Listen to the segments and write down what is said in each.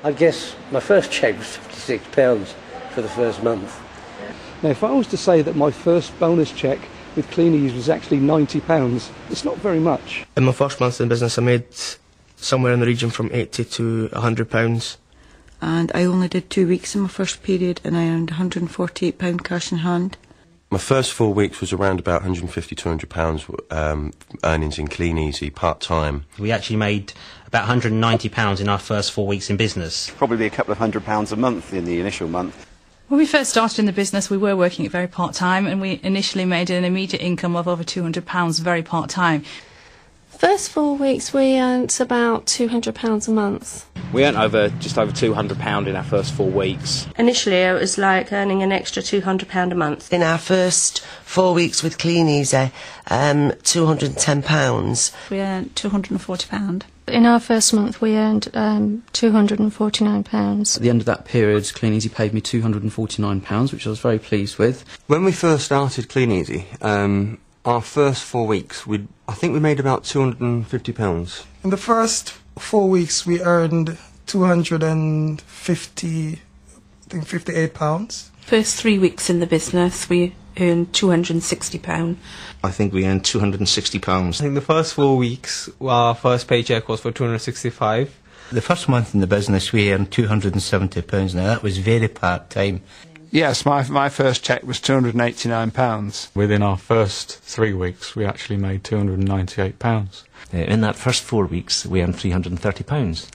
I guess my first cheque was £56 for the first month. Now, if I was to say that my first bonus cheque with Clean Easy was actually £90, it's not very much. In my first month in business, I made somewhere in the region from £80 to £100. And I only did 2 weeks in my first period, and I earned £148 cash in hand. My first 4 weeks was around about £150, £200 earnings in Clean Easy, part-time. We actually made about £190 in our first 4 weeks in business. Probably a couple of £100 a month in the initial month. When we first started in the business, we were working it very part-time, and we initially made an immediate income of over £200 very part-time. First 4 weeks we earned about £200 a month. We earned just over £200 in our first 4 weeks. Initially it was like earning an extra £200 a month. In our first 4 weeks with Clean Easy, £210. We earned £240. In our first month we earned £249. At the end of that period, Clean Easy paid me £249, which I was very pleased with. When we first started Clean Easy, our first 4 weeks, I think we made about £250. In the first 4 weeks, we earned £258. First 3 weeks in the business, we earned £260. I think we earned £260. In the first 4 weeks, our first paycheck was for £265. The first month in the business, we earned £270. Now, that was very part-time. Yes, my first cheque was £289. Within our first 3 weeks, we actually made £298. In that first 4 weeks, we earned £330.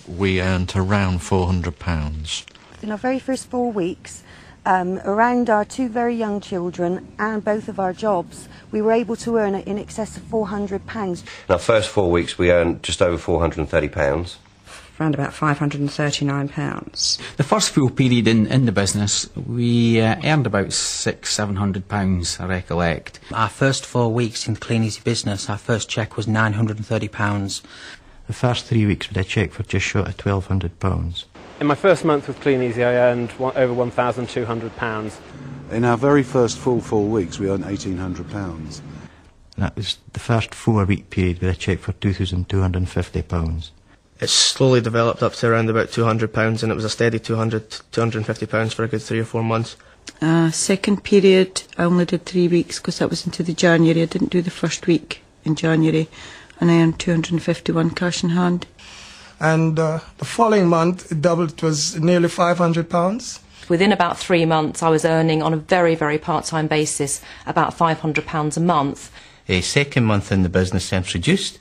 We earned around £400. In our very first 4 weeks, around our 2 very young children and both of our jobs, we were able to earn in excess of £400. In our first 4 weeks, we earned just over £430. Around about £539. The first full period in the business, we earned about £600–700, I recollect. Our first 4 weeks in Clean Easy business, our first cheque was £930. The first 3 weeks we had a cheque for just short of £1,200. In my first month with Clean Easy, I earned over £1,200. In our very first full 4 weeks, we earned £1,800. That was the first 4 week period with a cheque for £2,250. It's slowly developed up to around about £200, and it was a steady £200 to £250 for a good 3 or 4 months. Second period, I only did 3 weeks because that was into the January. I didn't do the first week in January, and I earned £251 cash in hand. And the following month, it doubled. It was nearly £500. Within about 3 months, I was earning on a very, very part-time basis about £500 a month. A second month in the business introduced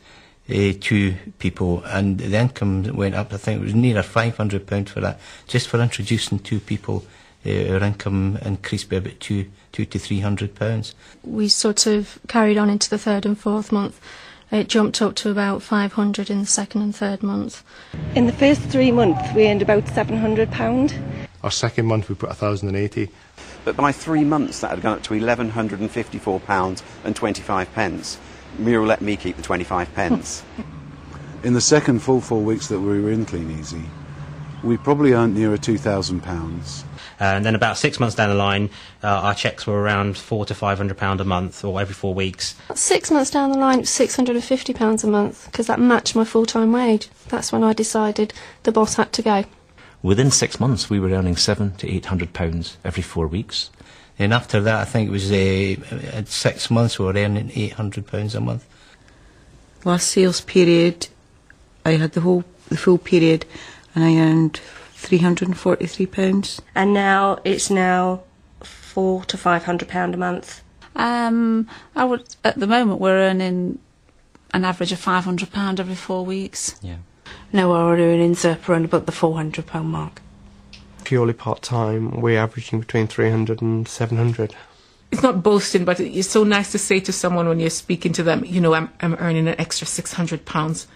2 people, and the income went up. I think it was nearer £500 for that. Just for introducing 2 people, our income increased by about £200 to £300. We sort of carried on into the third and fourth month. It jumped up to about £500 in the second and third month. In the first 3 months, we earned about £700. Our second month, we put £1,080. But by 3 months, that had gone up to £1,154.25. Muriel let me keep the 25p. In the second full 4 weeks that we were in Clean Easy, we probably earned nearer £2,000. And then about 6 months down the line, our cheques were around £400 to £500 a month, or every 4 weeks. 6 months down the line, it was £650 a month, because that matched my full-time wage. That's when I decided the boss had to go. Within 6 months, we were earning £700 to £800 every 4 weeks. And after that, I think it was 6 months we were earning £800 a month. Last sales period, I had the full period, and I earned £343. And now it's £400 to £500 a month. At the moment, we're earning an average of £500 every 4 weeks. Yeah. Now our earnings are around about the £400 mark. Purely part-time, we're averaging between £300 and £700. It's not boasting, but it's so nice to say to someone when you're speaking to them, you know, I'm earning an extra £600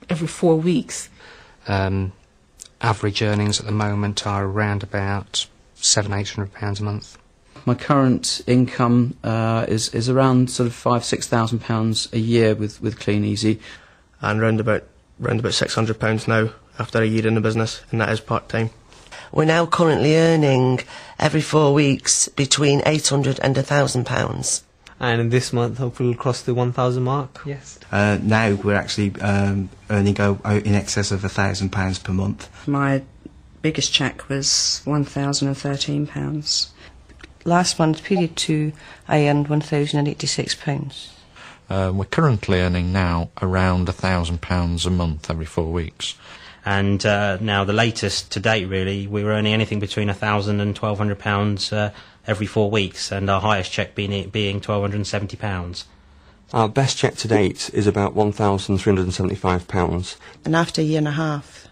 every 4 weeks. Average earnings at the moment are around about £700–800 a month. My current income is around sort of £5,000–6,000 a year with Clean Easy, and round about £600 now after a year in the business, and that is part-time. We're now currently earning every 4 weeks between £800 and £1,000. and in this month hopefully we'll cross the 1,000 mark. Yes. Now we're actually earning out in excess of £1,000 per month. My biggest cheque was £1,013. Last month, period 2, I earned £1,086. We're currently earning now around £1,000 a month every 4 weeks. And now the latest to date, really, we were earning anything between £1,000 and £1,200 every 4 weeks, and our highest cheque being £1,270. Our best cheque to date is about £1,375. And after a year and a half,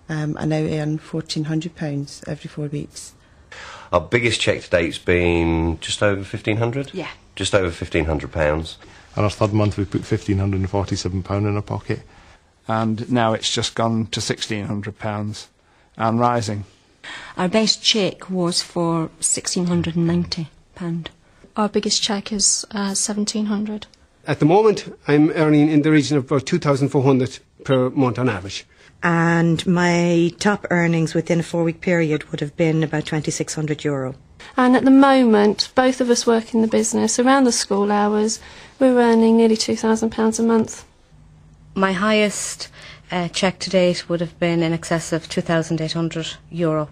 I now earn £1,400 every 4 weeks. Our biggest cheque to date's been just over 1,500? Yeah. Just over £1,500. And our third month we put £1,547 in our pocket. And now it's just gone to £1,600 and rising. Our best cheque was for £1,690. Our biggest cheque is £1,700. At the moment, I'm earning in the region of about £2,400 per month on average. And my top earnings within a 4-week period would have been about €2,600. And at the moment, both of us work in the business. Around the school hours, we're earning nearly £2,000 a month. My highest cheque to date would have been in excess of €2,800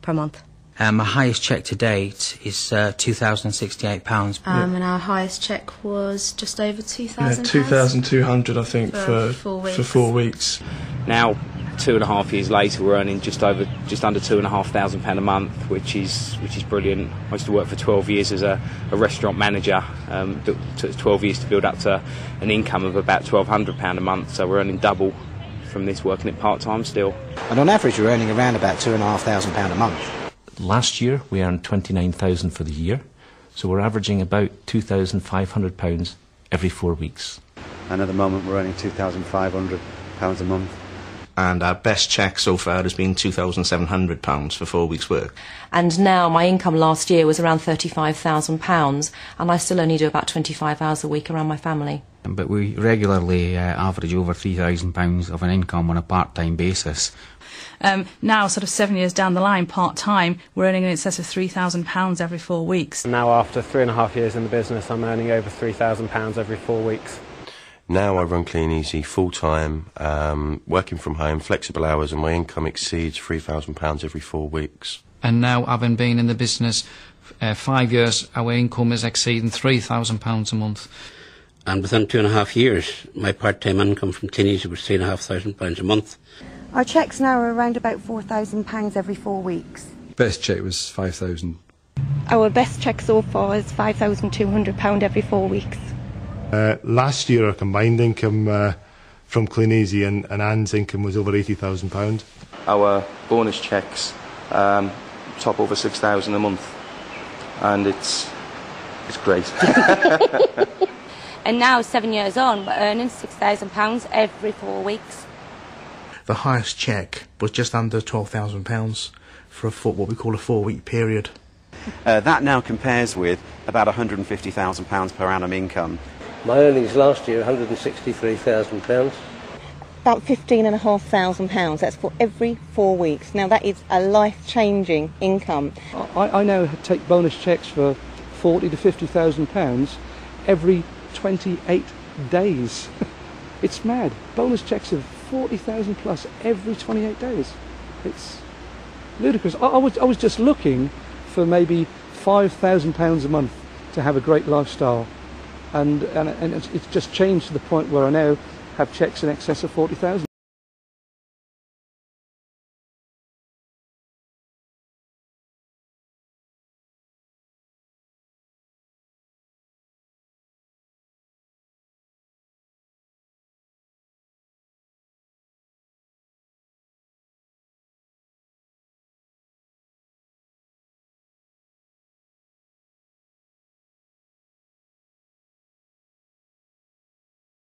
per month. My highest cheque to date is £2,068. And our highest cheque was just over £2,000. Yeah, 2,200, I think, for 4 weeks. Now, 2.5 years later, we're earning just under £2,500 a month, which is brilliant. I used to work for 12 years as a restaurant manager. It took 12 years to build up to an income of about £1,200 a month, so we're earning double from this, working it part-time still. And on average, we're earning around about £2,500 a month. Last year, we earned £29,000 for the year, so we're averaging about £2,500 every 4 weeks. And at the moment, we're earning £2,500 a month. And our best cheque so far has been £2,700 for 4 weeks' work. And now my income last year was around £35,000, and I still only do about 25 hours a week around my family. But we regularly average over £3,000 of an income on a part-time basis. Now, sort of 7 years down the line, part-time, we're earning in excess of £3,000 every 4 weeks. Now, after 3.5 years in the business, I'm earning over £3,000 every 4 weeks. Now I run Clean Easy full-time, working from home, flexible hours, and my income exceeds £3,000 every 4 weeks. And now, having been in the business 5 years, our income is exceeding £3,000 a month. And within 2.5 years, my part-time income from Clean Easy was £3,500 a month. Our cheques now are around about £4,000 every 4 weeks. Best cheque was 5,000. Our best cheque so far is £5,200 every 4 weeks. Last year, our combined income from Clean Easy and Anne's income was over £80,000. Our bonus cheques top over 6,000 a month, and it's great. And now, 7 years on, we're earning £6,000 every 4 weeks. The highest cheque was just under £12,000 for what we call a 4-week period. That now compares with about £150,000 per annum income. My earnings last year, £163,000. About £15,500. That's for every 4 weeks. Now that is a life-changing income. I now take bonus cheques for £40,000 to £50,000 every 28 days. It's mad. Bonus cheques of 40,000 plus every 28 days. It's ludicrous. I was just looking for maybe £5,000 a month to have a great lifestyle, and it's just changed to the point where I now have cheques in excess of 40,000.